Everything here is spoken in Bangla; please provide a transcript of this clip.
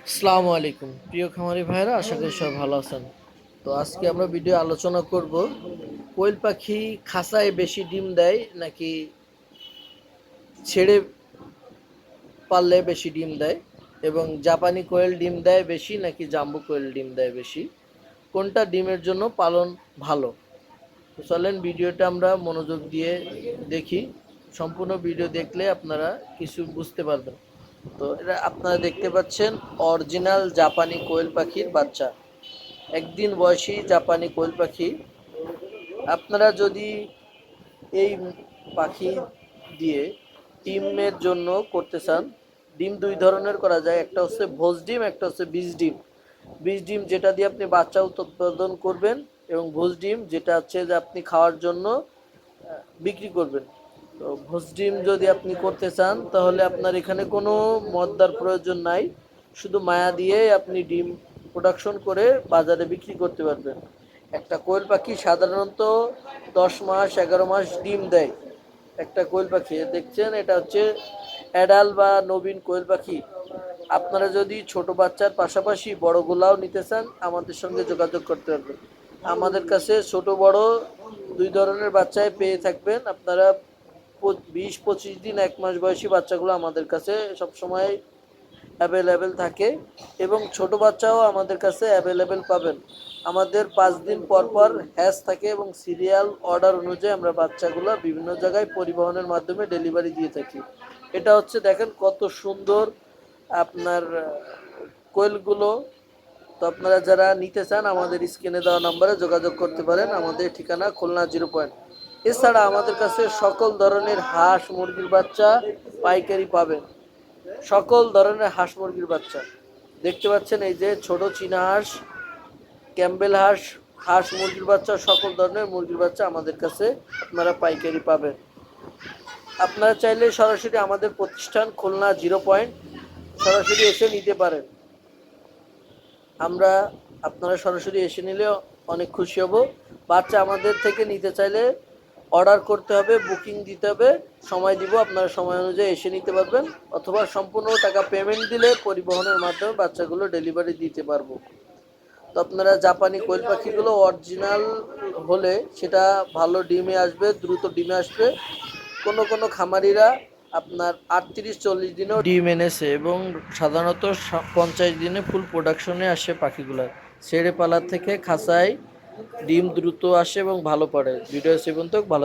আসসালামু আলাইকুম প্রিয় খামারি ভাইরা, আশা করি সবাই ভালো আছেন। তো আজকে আমরা ভিডিও আলোচনা করব কোয়েল পাখি খাঁচায় বেশি ডিম দেয় নাকি ছেড়ে পাললে বেশি ডিম দেয়, এবং জাপানি কোয়েল ডিম দেয় বেশি নাকি জাম্বু কোয়েল ডিম দেয় বেশি, কোনটা ডিমের জন্য পালন ভালো। তো চলেন ভিডিওটা আমরা মনোযোগ দিয়ে দেখি। সম্পূর্ণ ভিডিও দেখলে আপনারা কিছু বুঝতে পারবেন। তো এটা আপনারা দেখতে পাচ্ছেন অরিজিনাল জাপানি কোয়েল পাখির বাচ্চা, একদিন বয়সী জাপানি কোয়েল পাখি। আপনারা যদি এই পাখি দিয়ে ডিমের জন্য করতে চান, ডিম দুই ধরনের করা যায়, একটা হচ্ছে ভোজ ডিম, একটা হচ্ছে বীজ ডিম। বীজ ডিম যেটা দিয়ে আপনি বাচ্চা উৎপাদন করবেন, এবং ভোজ ডিম যেটা হচ্ছে যে আপনি খাওয়ার জন্য বিক্রি করবেন। তো ভোজ ডিম যদি আপনি করতে চান তাহলে আপনার এখানে কোনো মদ্দার প্রয়োজন নাই, শুধু মায়া দিয়ে আপনি ডিম প্রোডাকশন করে বাজারে বিক্রি করতে পারবেন। একটা কোয়েল পাখি সাধারণত 10 মাস 11 মাস ডিম দেয়। একটা কোয়েল পাখি দেখছেন, এটা হচ্ছে অ্যাডাল বা নবীন কোয়েল পাখি। আপনারা যদি ছোট বাচ্চার পাশাপাশি বড়গুলাও নিতে চান, আমাদের সঙ্গে যোগাযোগ করতে পারবেন। আমাদের কাছে ছোট বড় দুই ধরনের বাচ্চাই পেয়ে থাকবেন আপনারা। 20-25 দিন 1 মাস বয়সী বাচ্চাগুলো আমাদের কাছে সবসময় অ্যাভেলেবেল থাকে, এবং ছোট বাচ্চাও আমাদের কাছে অ্যাভেলেবেল পাবেন। আমাদের 5 দিন পর পর হ্যাচ থাকে, এবং সিরিয়াল অর্ডার অনুযায়ী আমরা বাচ্চাগুলো বিভিন্ন জায়গায় পরিবহনের মাধ্যমে ডেলিভারি দিয়ে থাকি। এটা হচ্ছে দেখেন কত সুন্দর আপনার কোয়েলগুলো। তো আপনারা যারা নিতে চান আমাদের স্ক্রিনে দেওয়া নম্বরে যোগাযোগ করতে পারেন। আমাদের ঠিকানা খুলনা 0 পয়েন্ট। এছাড়া আমাদের কাছে সকল ধরনের হাঁস মুরগির বাচ্চা পাইকারি পাবেন। সকল ধরনের হাঁস মুরগির বাচ্চা দেখতে পাচ্ছেন, এই যে ছোট চীনা হাঁস, ক্যাম্বেল হাঁস, হাঁস মুরগির বাচ্চা, সকল ধরনের মুরগির বাচ্চা আমাদের কাছে আপনারা পাইকারি পাবেন। আপনারা চাইলে সরাসরি আমাদের প্রতিষ্ঠান খুলনা 0 পয়েন্ট সরাসরি এসে নিতে পারেন। আমরা আপনারা সরাসরি এসে নিলে অনেক খুশি হব। বাচ্চা আমাদের থেকে নিতে চাইলে অর্ডার করতে হবে, বুকিং দিতে হবে, সময় দিব, আপনারা সময় অনুযায়ী এসে নিতে পারবেন, অথবা সম্পূর্ণ টাকা পেমেন্ট দিলে পরিবহনের মাধ্যমে বাচ্চাগুলো ডেলিভারি দিতে পারবো। তো আপনারা জাপানি কোয়েল পাখিগুলো অরিজিনাল হলে সেটা ভালো ডিমে আসবে, দ্রুত ডিমে আসবে। কোনো কোনো খামারিরা আপনার 38-40 দিনেও ডিম এনেছে, এবং সাধারণত 50 দিনে ফুল প্রোডাকশনে আসে পাখিগুলার। ছেড়ে পালার থেকে খাঁচায় ডিম দ্রুত আসে এবং ভালো পড়ে। ভিডিও সে পর্যন্ত ভালো।